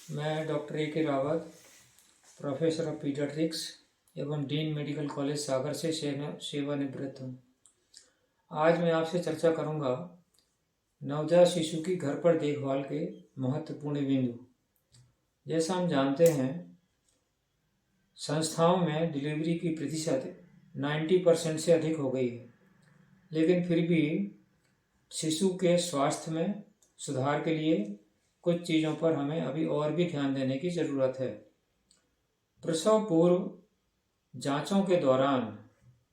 मैं doctor A K. Rawat, professor of paediatrics एवं dean medical college Sagar से सेवानिवृत्त हूँ। आज मैं आपसे चर्चा करूँगा नवजात शिशु की घर पर देखभाल के महत्वपूर्ण बिंदु। जैसा हम जानते हैं, संस्थाओं में डिलीवरी की प्रतिशत 90% से अधिक हो गई है, लेकिन फिर भी शिशु के स्वास्थ्य में सुधार के लिए कुछ चीज़ों पर हमें अभी और भी ध्यान देने की ज़रूरत है। प्रसव पूर्व जांचों के दौरान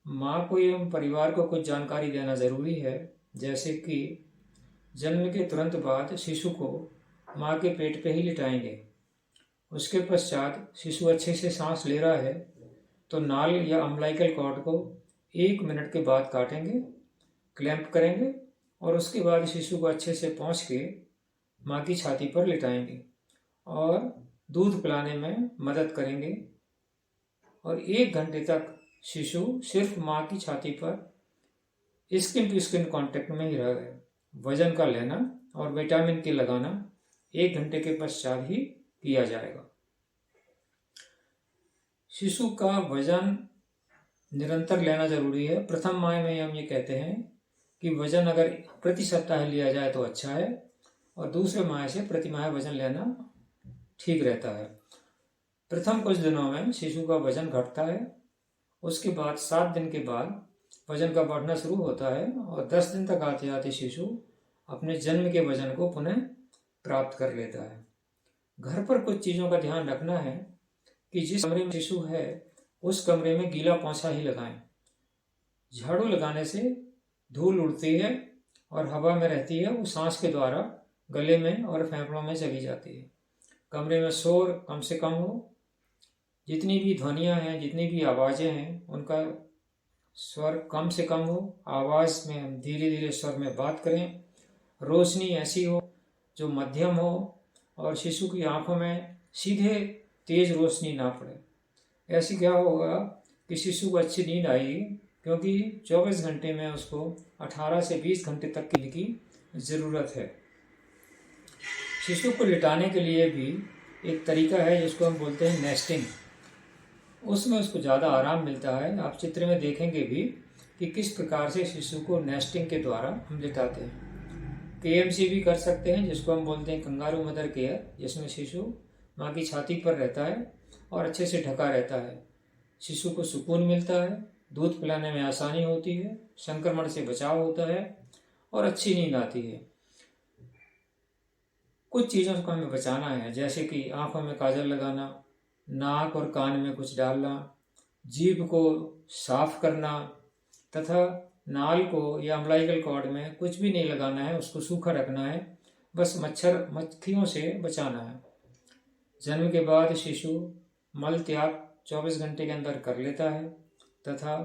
माँ को एवं परिवार को कुछ जानकारी देना ज़रूरी है, जैसे कि जन्म के तुरंत बाद शिशु को माँ के पेट पे ही लिटाएंगे। उसके पश्चात शिशु अच्छे से सांस ले रहा है तो नाल या अम्बिलिकल कॉर्ड को 1 मिनट के बाद काटेंगे, क्लैंप करेंगे और उसके बाद शिशु को अच्छे से पोंछ के माँ की छाती पर लिटाएंगे और दूध पिलाने में मदद करेंगे और 1 घंटे तक शिशु सिर्फ माँ की छाती पर स्किन टू स्किन कांटेक्ट में ही रहेगा। वजन का लेना और विटामिन के लगाना 1 घंटे के पश्चात ही किया जाएगा। शिशु का वजन निरंतर लेना जरूरी है। प्रथम माह में हम ये कहते हैं कि वजन अगर प्रति सप्ताह लिया जाए तो अच्छा है और दूसरे माह से प्रति माह वजन लेना ठीक रहता है। प्रथम कुछ दिनों में शिशु का वजन घटता है, उसके बाद 7 दिन के बाद वजन का बढ़ना शुरू होता है और 10 दिन तक आते आते शिशु अपने जन्म के वजन को पुनः प्राप्त कर लेता है। घर पर कुछ चीज़ों का ध्यान रखना है कि जिस कमरे में शिशु है उस कमरे में गीला पोंछा ही लगाएं। झाड़ू लगाने से धूल उड़ती है और हवा में रहती है, वो सांस के द्वारा गले में और फेफड़ों में चली जाती है। कमरे में शोर कम से कम हो, जितनी भी ध्वनियाँ हैं, जितनी भी आवाज़ें हैं, उनका स्वर कम से कम हो। आवाज़ में हम धीरे धीरे स्वर में बात करें। रोशनी ऐसी हो जो मध्यम हो और शिशु की आंखों में सीधे तेज रोशनी ना पड़े। ऐसे क्या होगा कि शिशु को अच्छी नींद आएगी, क्योंकि 24 घंटे में उसको 18 से 20 घंटे तक की नींद की ज़रूरत है। शिशु को लिटाने के लिए भी एक तरीका है जिसको हम बोलते हैं नेस्टिंग। उसमें उसको ज़्यादा आराम मिलता है। आप चित्र में देखेंगे भी कि किस प्रकार से शिशु को नेस्टिंग के द्वारा हम लिटाते हैं। KMC भी कर सकते हैं, जिसको हम बोलते हैं कंगारू मदर केयर, जिसमें शिशु माँ की छाती पर रहता है और अच्छे से ढका रहता है। शिशु को सुकून मिलता है, दूध पिलाने में आसानी होती है, संक्रमण से बचाव होता है और अच्छी नींद आती है। कुछ चीज़ों को हमें बचाना है, जैसे कि आंखों में काजल लगाना, नाक और कान में कुछ डालना, जीभ को साफ करना तथा नाल को या अम्बिलिकल कॉर्ड में कुछ भी नहीं लगाना है, उसको सूखा रखना है। बस मच्छर मक्खियों से बचाना है। जन्म के बाद शिशु मल त्याग 24 घंटे के अंदर कर लेता है तथा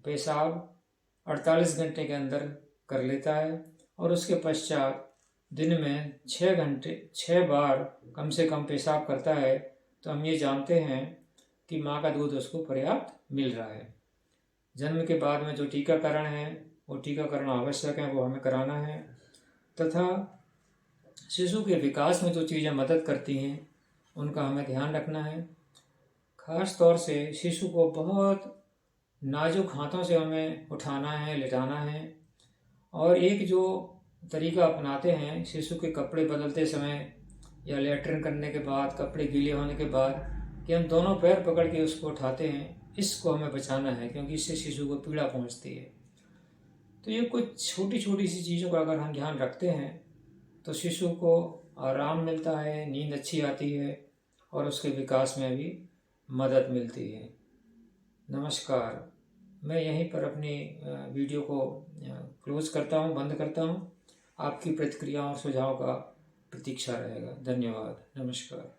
पेशाब 48 घंटे के अंदर कर लेता है और उसके पश्चात दिन में 6 बार कम से कम पेशाब करता है। तो हम ये जानते हैं कि माँ का दूध उसको पर्याप्त मिल रहा है। जन्म के बाद में जो टीकाकरण है वो टीकाकरण आवश्यक है, वो हमें कराना है तथा शिशु के विकास में जो चीज़ें मदद करती हैं उनका हमें ध्यान रखना है। खास तौर से शिशु को बहुत नाजुक हाथों से हमें उठाना है, लिटाना है। और एक जो तरीका अपनाते हैं शिशु के कपड़े बदलते समय या लेटरिन करने के बाद, कपड़े गीले होने के बाद, कि हम दोनों पैर पकड़ के उसको उठाते हैं, इसको हमें बचाना है, क्योंकि इससे शिशु को पीड़ा पहुंचती है। तो ये कुछ छोटी छोटी सी चीज़ों का अगर हम ध्यान रखते हैं तो शिशु को आराम मिलता है, नींद अच्छी आती है और उसके विकास में भी मदद मिलती है। नमस्कार। मैं यहीं पर अपनी वीडियो को क्लोज करता हूँ, बंद करता हूँ। आपकी प्रतिक्रिया और सुझाव का प्रतीक्षा रहेगा। धन्यवाद। नमस्कार।